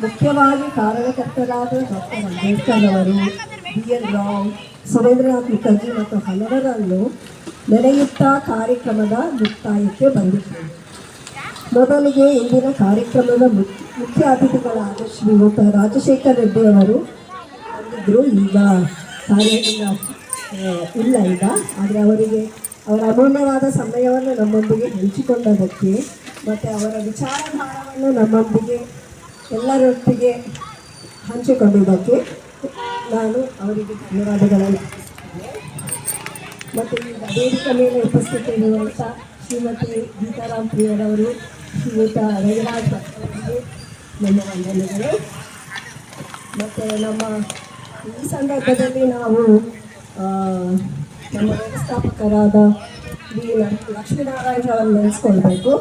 ಮುಖ್ಯವಾಗಿ ಕಾರಣಕರ್ತರಾದ ಡಾಕ್ಟರ್ ಅಂಬೇಡ್ಕರ್ ಅವರು, BN ರಾವ್, ಸುರೇಂದ್ರನಾಥ್ ಮುಖರ್ಜಿ ಮತ್ತು ಹಲವರನ್ನು ನೆನೆಯುತ್ತಾ ಕಾರ್ಯಕ್ರಮದ ಮುಕ್ತಾಯಕ್ಕೆ ಬಂದಿದ್ದೇವೆ. ಮೊದಲಿಗೆ ಇಂದಿನ ಕಾರ್ಯಕ್ರಮದ ಮುಖ್ಯ ಅತಿಥಿಗಳಾದ ಶ್ರೀಯುತ ರಾಜಶೇಖರ್ ರೆಡ್ಡಿ ಅವರು ಬಂದಿದ್ದರು. ಈಗ ಕಾರ್ಯಕ್ರಮ ಇಲ್ಲ ಈಗ, ಆದರೆ ಅವರಿಗೆ ಅವರ ಅಮೂಲ್ಯವಾದ ಸಮಯವನ್ನು ನಮ್ಮೊಂದಿಗೆ ಹಂಚಿಕೊಂಡದಕ್ಕೆ ಮತ್ತು ಅವರ ವಿಚಾರಧಾರವನ್ನು ನಮ್ಮೊಂದಿಗೆ ಎಲ್ಲರೊಟ್ಟಿಗೆ ಹಂಚಿಕೊಂಡಿದ್ದಕ್ಕೆ ನಾನು ಅವರಿಗೆ ಧನ್ಯವಾದಗಳನ್ನು ಮತ್ತು ಈಗ ವೇದಿಕೆ ಮೇಲೆ ಉಪಸ್ಥಿತರಿರುವಂಥ ಶ್ರೀಮತಿ ಗೀತಾರಾಮ್ ಪ್ರಿಯರವರು, ಶ್ರೀಯುತ ರವಿರಾಜ್ ಅವರಿಗೆ ನಮ್ಮ ವಂದನೆಗಳು. ಮತ್ತು ನಮ್ಮ ಈ ಸಂದರ್ಭದಲ್ಲಿ ನಾವು ನಮ್ಮ ವ್ಯವಸ್ಥಾಪಕರಾದ ಲಕ್ಷ್ಮೀನಾರಾಯಣ ಅವರನ್ನು ನೆನೆಸ್ಕೊಳ್ಬೇಕು.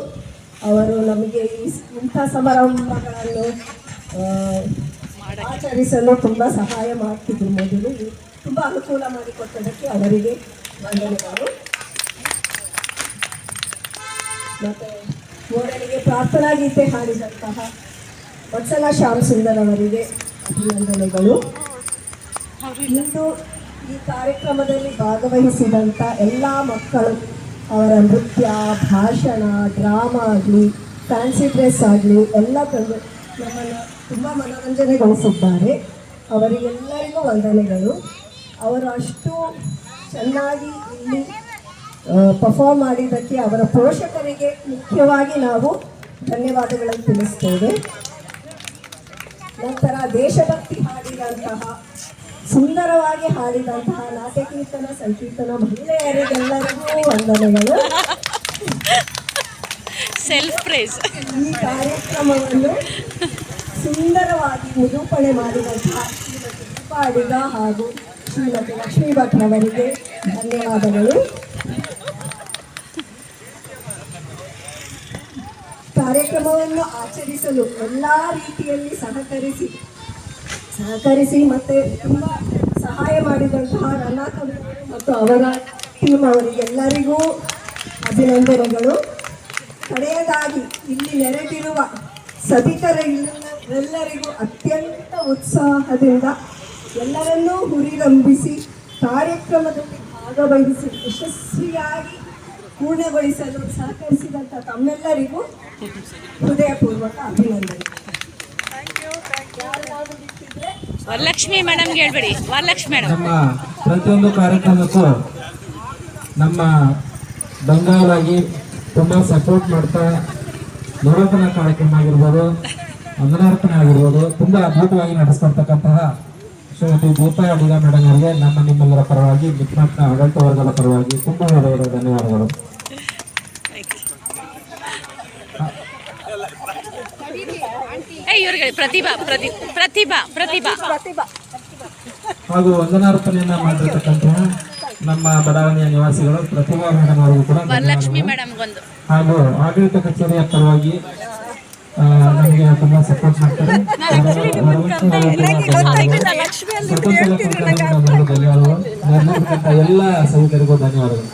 ಅವರು ನಮಗೆ ಇಂಥ ಸಮಾರಂಭಗಳನ್ನು ಆಚರಿಸಲು ತುಂಬ ಸಹಾಯ ಮಾಡ್ತಿದ್ರು. ಮೊದಲು ತುಂಬ ಅನುಕೂಲ ಮಾಡಿಕೊಟ್ಟದಕ್ಕೆ ಅವರಿಗೆ ವಂದನೆಗಳು. ಮತ್ತು ಮೂರನಿಗೆ ಪ್ರಾರ್ಥನಾ ಗೀತೆ ಹಾಡಿದಂತಹ ವತ್ಸಲ ಶ್ಯಾಮ್ ಸುಂದರ್ ಅವರಿಗೆ ಅಭಿನಂದನೆಗಳು. ಇಂದು ಈ ಕಾರ್ಯಕ್ರಮದಲ್ಲಿ ಭಾಗವಹಿಸಿದಂಥ ಎಲ್ಲ ಮಕ್ಕಳು, ಅವರ ನೃತ್ಯ, ಭಾಷಣ, ಡ್ರಾಮಾ ಆಗಲಿ, ಫ್ಯಾನ್ಸಿ ಡ್ರೆಸ್ ಆಗಲಿ ಎಲ್ಲ ತಂದು ನಮ್ಮನ್ನು ತುಂಬ ಮನೋರಂಜನೆಗೊಳಿಸಿದ್ದಾರೆ. ಅವರಿಗೆಲ್ಲರಿಗೂ ವಂದನೆಗಳು. ಅವರು ಅಷ್ಟು ಚೆನ್ನಾಗಿ ಇಲ್ಲಿ ಪರ್ಫಾರ್ಮ್ ಮಾಡಿದ್ದಕ್ಕೆ ಅವರ ಪೋಷಕರಿಗೆ ಮುಖ್ಯವಾಗಿ ನಾವು ಧನ್ಯವಾದಗಳನ್ನು ತಿಳಿಸ್ತೇವೆ. ನಂತರ ದೇಶಭಕ್ತಿ ಹಾಡಿದಂತಹ, ಸುಂದರವಾಗಿ ಹಾಡಿದಂತಹ ನಾಟ್ಯಕೀರ್ತನ, ಸಂಕೀರ್ತನ ಮಹಿಳೆಯರಿಗೆಲ್ಲರಿಗೂ ವಂದನೆಗಳು. ಸೆಲ್ಫ್ ಪ್ರೈಸ್. ಈ ಕಾರ್ಯಕ್ರಮವನ್ನು ಸುಂದರವಾಗಿ ನಿರೂಪಣೆ ಮಾಡಿದಂತಹ ಶ್ರೀಮತಿ ದೀಪಾ ಅಡಿಗ ಹಾಗೂ ಶ್ರೀಮತಿ ಲಕ್ಷ್ಮೀ ಭಟ್ ಅವರಿಗೆ ಧನ್ಯವಾದಗಳು. ಕಾರ್ಯಕ್ರಮವನ್ನು ಆಚರಿಸಲು ಎಲ್ಲ ರೀತಿಯಲ್ಲಿ ಸಹಕರಿಸಿ ಮತ್ತು ತುಂಬ ಸಹಾಯ ಮಾಡಿದಂತಹ ರನ್ನಾಕವಿ ಮತ್ತು ಅವರ ಟೀಮ್ ಅವರಿಗೆಲ್ಲರಿಗೂ ಅಭಿನಂದನೆಗಳು. ಕಡೆಯದಾಗಿ ಇಲ್ಲಿ ನೆರೆದಿರುವ ಸಭಿಕರೆಲ್ಲರಿಗೂ ಅತ್ಯಂತ ಉತ್ಸಾಹದಿಂದ ಎಲ್ಲರನ್ನೂ ಹುರಿರಂಭಿಸಿ ಕಾರ್ಯಕ್ರಮದಲ್ಲಿ ಭಾಗವಹಿಸಿ ಯಶಸ್ವಿಯಾಗಿ ಪೂರ್ಣಗೊಳಿಸಲು ಸಹಕರಿಸಿದಂಥ ತಮ್ಮೆಲ್ಲರಿಗೂ ಹೃದಯಪೂರ್ವಕ ಅಭಿನಂದನೆ. ವರಲಕ್ಷ್ಮಿ ಮೇಡಮ್ಗೆ ಹೇಳ್ಬೇಡಿ. ವರಲಕ್ಷ್ಮಿ ಮೇಡಮ್ ನಮ್ಮ ಪ್ರತಿಯೊಂದು ಕಾರ್ಯಕ್ರಮಕ್ಕೂ ನಮ್ಮ ಬೆಂಗಾಲಾಗಿ ತುಂಬ ಸಪೋರ್ಟ್ ಮಾಡ್ತಾ ನಿರೂಪಣಾ ಕಾರ್ಯಕ್ರಮ ಆಗಿರ್ಬೋದು, ವಂದನಾರ್ಪಣೆ ಆಗಿರ್ಬೋದು ತುಂಬ ಅದ್ಭುತವಾಗಿ ನಡೆಸ್ಕೊಳ್ತಕ್ಕಂತಹ ಶ್ರೀಮತಿ ದೀಪಾ ಅಡಿಗ ಮೇಡಮ್ ಅವರಿಗೆ ನಮ್ಮ ನಿಮ್ಮೆಲ್ಲರ ಪರವಾಗಿ, ಮಿಕ್ಮಟ್ನ ಆಡಳಿತ ವರ್ಗದ ಪರವಾಗಿ ತುಂಬ ಹೃದಯದ ಧನ್ಯವಾದಗಳು. ಹಾಗೂ ವಂದನಾರ್ಪಣೆಯನ್ನ ಮಾಡಿರ್ತಕ್ಕಂತಹ ನಮ್ಮ ಬಡಾವಣೆಯ ನಿವಾಸಿಗಳು ಪ್ರತಿಭಾ ಮೇಡಮ್ ಅವರಿಗೂ ಕೂಡ ಹಾಗೂ ಆಡಳಿತ ಕಚೇರಿಯ ಪರವಾಗಿ ನಮಗೆ ತುಂಬಾ ಸಪೋರ್ಟ್ ಮಾಡ್ತಾರೆ. ಎಲ್ಲ ಸೈನಿಕರಿಗೂ ಧನ್ಯವಾದಗಳು.